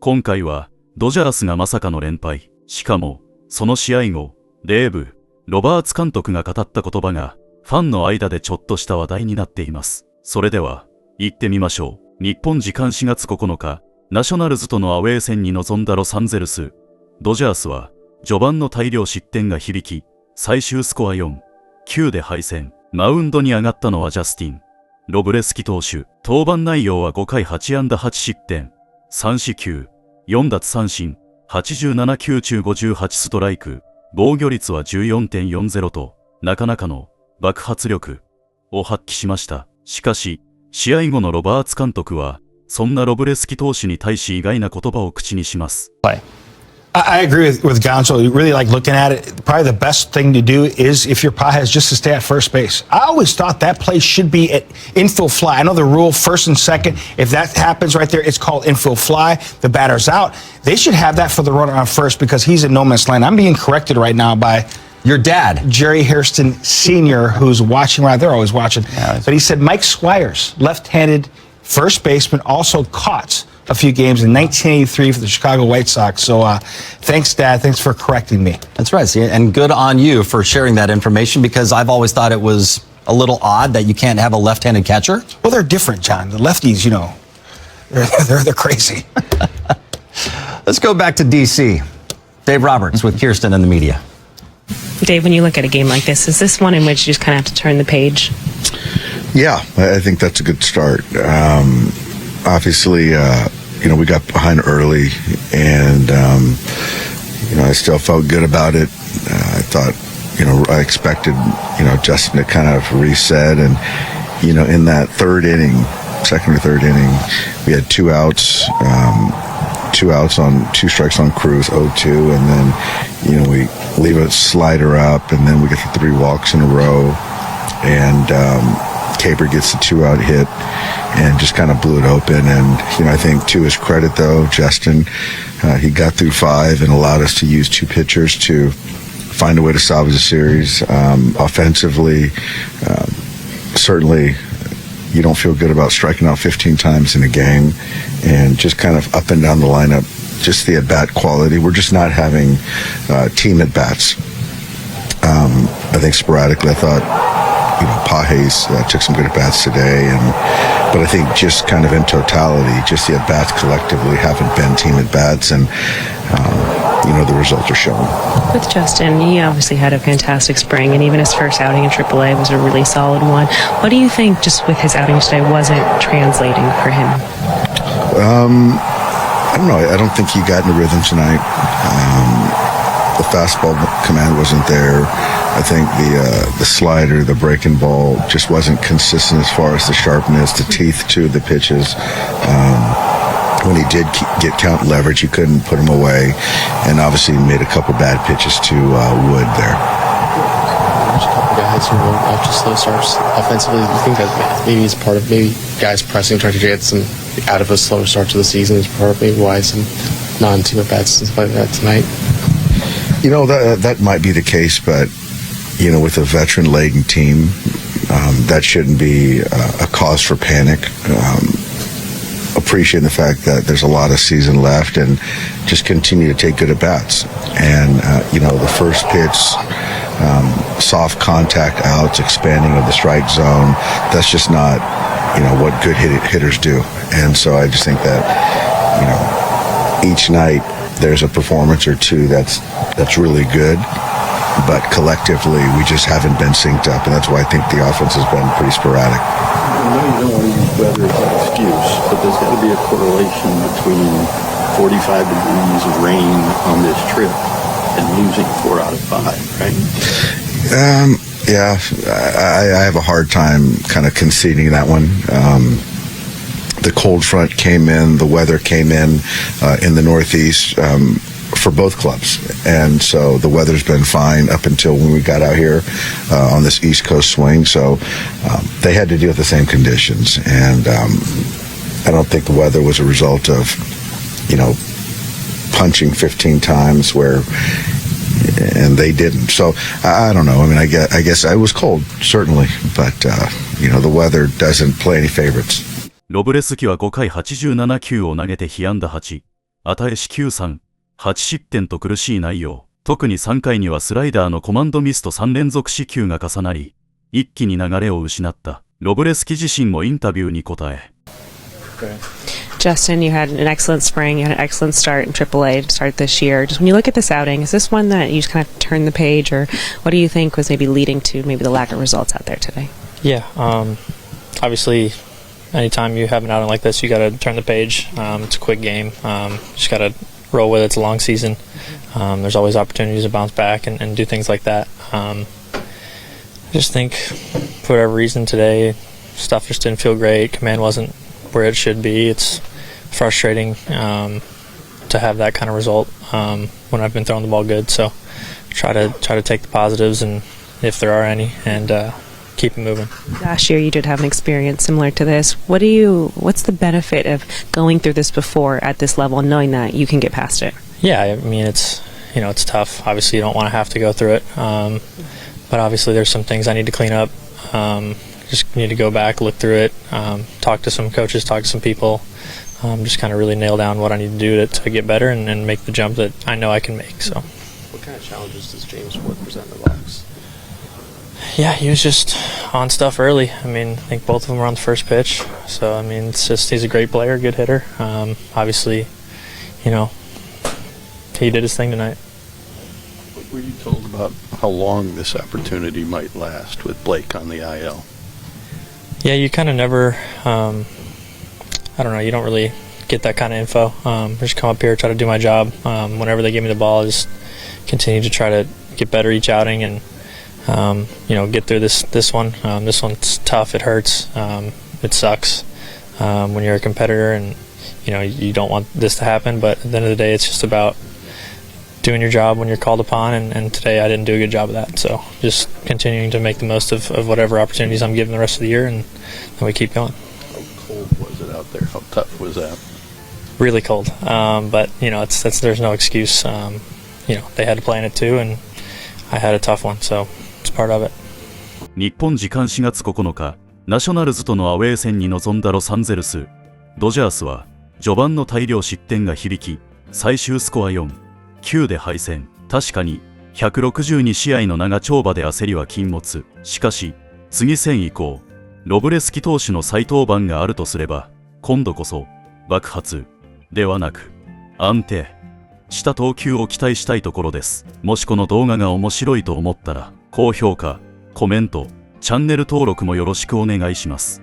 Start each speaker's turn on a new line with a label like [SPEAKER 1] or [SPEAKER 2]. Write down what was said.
[SPEAKER 1] 今回はドジャースがまさかの連敗。しかもその試合後、デーブ・ロバーツ監督が語った言葉がファンの間でちょっとした話題になっています。それでは行ってみましょう。日本時間4月9日、ナショナルズとのアウェー戦に臨んだロサンゼルス。ドジャースは序盤の大量失点が響き、最終スコア4、9で敗戦。マウンドに上がったのはジャスティン・ロブレスキ投手。登板内容は5回8安打8失点、3四球、4奪三振、87球中58ストライク、防御率は 14.40 と、なかなかの爆発力を発揮しました。しかし、試合後のロバーツ監督は、そんなロブレスキ投手に対し意外な言葉を口にします。
[SPEAKER 2] I agree with Gonzo. Really like looking at it. Probably the best thing to do is if your pie has just to stay at first base. I always thought that play should be at infield fly. I know the rule first and second. If that happens right there, it's called infield fly. The batter's out. They should have that for the runner on first because he's in no man's land. I'm being corrected right now by
[SPEAKER 3] your dad,
[SPEAKER 2] Jerry Hairston Sr., who's watching right there. Always watching. Yeah, but he said Mike Squires, left-handed first baseman, also caught a few games in 1983 for the Chicago White Sox. So thanks, Dad. Thanks for correcting me.
[SPEAKER 3] That's right. See, and good on you for sharing that information because I've always thought it was a little odd that you can't have a left-handed catcher.
[SPEAKER 2] Well, they're different, John. The lefties, you know, they're crazy.
[SPEAKER 3] Let's go back to D.C. Dave Roberts with Kirsten and the media.
[SPEAKER 4] Dave, when you look at a game like this, is this one in which you just kind of have to turn the page?
[SPEAKER 5] Yeah, I think that's a good start. Obviously, we got behind early, and I still felt good about it. I thought, I expected, Justin to kind of reset, and in that second or third inning, we had two outs on 2 strikes on Cruz, 0-2, and then we leave a slider up, and then we get the 3 walks in a row, and Caper gets the 2-out hit and just kind of blew it open. And, I think to his credit, though, Justin, he got through 5 and allowed us to use 2 pitchers to find a way to salvage the series. Offensively, certainly you don't feel good about striking out 15 times in a game, and just kind of up and down the lineup, just the at-bat quality. We're just not having team at-bats. I think sporadically, I thought, Pajes took some good at-bats today, but I think just kind of in totality, just the at-bats collectively haven't been team at-bats, and the results are showing.
[SPEAKER 4] With Justin, he obviously had a fantastic spring, and even his first outing in AAA was a really solid one. What do you think, just with his outing today, wasn't translating for him?
[SPEAKER 5] I don't know. I don't think he got in the rhythm tonight. The fastball command wasn't there. I think the slider, the breaking ball just wasn't consistent as far as the sharpness, the teeth to the pitches. When he did get count leverage, he couldn't put him away, and obviously he made a couple bad pitches to Wood there.
[SPEAKER 6] There's a couple guys who are just slow starts offensively. Do you think that maybe it's part of guys pressing, trying to get some out of a slow start to the season is part of maybe why some non-team at-bats and stuff like that tonight?
[SPEAKER 5] That might be the case, but with a veteran-laden team, that shouldn't be a cause for panic. Appreciate the fact that there's a lot of season left, and just continue to take good at-bats. And, the first pitch, soft contact outs, expanding of the strike zone, that's just not, what good hitters do. And so I just think that, each night there's a performance or two that's really good, but collectively we just haven't been synced up, and that's why I think the offense has been pretty sporadic.
[SPEAKER 7] I know you don't want to use weather as an excuse, but there's got to be a correlation between 45 degrees of rain on this trip and losing 4 out of 5, right?
[SPEAKER 5] Yeah, I have a hard time kind of conceding that one. The cold front came in, the weather came in the Northeast for both clubs. And so the weather's been fine up until when we got out here on this East Coast swing. So they had to deal with the same conditions. And I don't think the weather was a result of, punching 15 times and they didn't. So I don't know. I mean, I guess I was cold, certainly. But, the weather doesn't play any favorites.
[SPEAKER 1] ロブレスキは5回87球を投げて被安打8、与え四球3、8失点と苦しい内容。特に3回にはスライダーのコマンドミスと3連続四球が重なり、一気に流れを失った。ロブレスキ自身もインタビューに答え。
[SPEAKER 4] Justin, you had an excellent spring. You had an excellent start in AAA to start this year. Just when you look at this outing, is this one that you just kind of turn the page, or what do you think was maybe leading to maybe the lack of results out there today?
[SPEAKER 8] Yeah, obviously, anytime you have an outing like this, you got to turn the page. It's a quick game. Just got to roll with it. It's a long season. There's always opportunities to bounce back and do things like that. I just think, for whatever reason today, stuff just didn't feel great. Command wasn't where it should be. It's frustrating to have that kind of result when I've been throwing the ball good. So try to take the positives, and if there are any, and keep it moving.
[SPEAKER 4] Last year you did have an experience similar to this. What's the benefit of going through this before at this level and knowing that you can get past it?
[SPEAKER 8] Yeah, I mean it's tough. Obviously you don't want to have to go through it, but obviously there's some things I need to clean up. Just need to go back, look through it, talk to some coaches, talk to some people, just kind of really nail down what I need to do to get better and make the jump that I know I can make. So,
[SPEAKER 6] What kind of challenges does James Wood present in the box?
[SPEAKER 8] yeah, he was just on stuff early. I mean, I think both of them were on the first pitch. So, I mean, it's just he's a great player, good hitter. Obviously, he did his thing tonight.
[SPEAKER 7] What were you told about how long this opportunity might last with Blake on the IL?
[SPEAKER 8] Yeah, you kind of never, I don't know, you don't really get that kind of info. Just come up here, try to do my job. Whenever they give me the ball, I just continue to try to get better each outing and, get through this one. This one's tough, it hurts, it sucks when you're a competitor and, you don't want this to happen, but at the end of the day, it's just about doing your job when you're called upon, and today I didn't do a good job of that. So just continuing to make the most of whatever opportunities I'm given the rest of the year, and then we keep going.
[SPEAKER 7] How cold was it out there? How tough was that?
[SPEAKER 8] Really cold, but there's no excuse. They had to play in it too, and I had a tough one, so it's part of it.
[SPEAKER 1] 日本時間4月9日、ナショナルズとのアウェー戦に臨んだロサンゼルス。ドジャースは序盤の大量失点が響き、最終スコア4、9で敗戦。確かに162試合の長丁場で焦りは禁物。しかし次戦以降、ロブレスキ投手の再登板があるとすれば、今度こそ爆発ではなく安定した投球を期待したいところです。もしこの動画が面白いと思ったら高評価、コメント、チャンネル登録もよろしくお願いします。